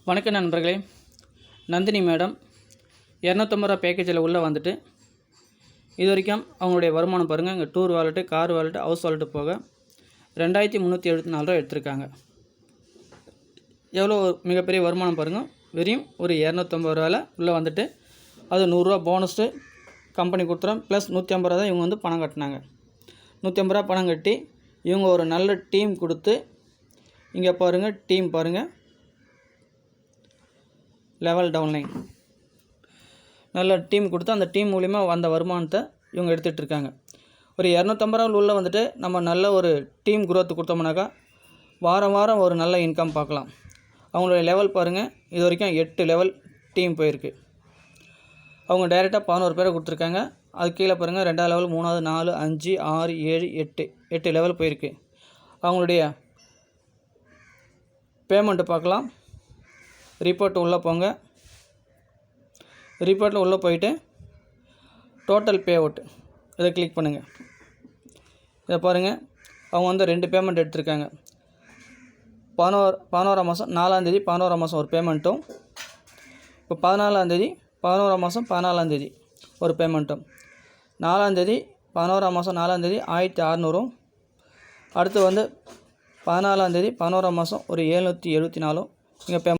வணக்கம் நண்பர்களே. நந்தினி மேடம் 250 ரூபா பேக்கேஜில் உள்ளே வந்துட்டு இது வரைக்கும் அவங்களுடைய வருமானம் பாருங்கள். இங்கே tour wallet, car wallet, house wallet போக 2374 ரூபா எடுத்திருக்காங்க. எவ்வளோ மிகப்பெரிய வருமானம் பாருங்கள். வெறும் ஒரு 250 ரூபாயில் உள்ளே வந்துட்டு அது 100 ரூபா போனஸ்ட்டு கம்பெனி கொடுத்துறோம். ப்ளஸ் 150 ரூபா தான் இவங்க வந்து பணம் கட்டினாங்க. 150 ரூபா பணம் கட்டி இவங்க ஒரு நல்ல டீம் கொடுத்து இங்கே பாருங்கள். டீம் பாருங்கள், லெவல் டவுன்லைன் நல்ல டீம் கொடுத்து அந்த டீம் மூலிமா வந்த வருமானத்தை இவங்க எடுத்துகிட்ருக்காங்க. ஒரு 250 ரூபா உள்ளே வந்துட்டு நம்ம நல்ல ஒரு டீம் குரோத் கொடுத்தோம்னாக்கா வாரம் வாரம் ஒரு நல்ல இன்கம் பார்க்கலாம். அவங்களுடைய லெவல் பாருங்கள். இது வரைக்கும் 8 லெவல் டீம் போயிருக்கு. அவங்க டைரெக்டாக 11 பேரை கொடுத்துருக்காங்க. அது கீழே பாருங்கள் 2வது லெவல், 3வது, 4, 5, 6, 7, 8 லெவல் போயிருக்கு. அவங்களுடைய பேமெண்ட்டு பார்க்கலாம். ரிப்போர்ட் உள்ளே போங்க. ரிப்போர்ட்டில் உள்ளே போயிட்டு டோட்டல் பே அவுட் இதை கிளிக் பண்ணுங்கள். இதை பாருங்கள். அவங்க வந்து 2 பேமெண்ட் எடுத்திருக்காங்க. 11ஆம் மாதம் 4ஆம் தேதி 11ஆம் மாதம் ஒரு பேமெண்ட்டும், இப்போ 14ஆம் தேதி 11ஆம் மாதம் 14ஆம் தேதி ஒரு பேமெண்ட்டும், 4ஆம் தேதி 11ஆம் மாதம் 4ஆம் தேதி 1600ம், அடுத்து வந்து 14ஆம் தேதி 11ஆம் மாதம் ஒரு 774 இங்கே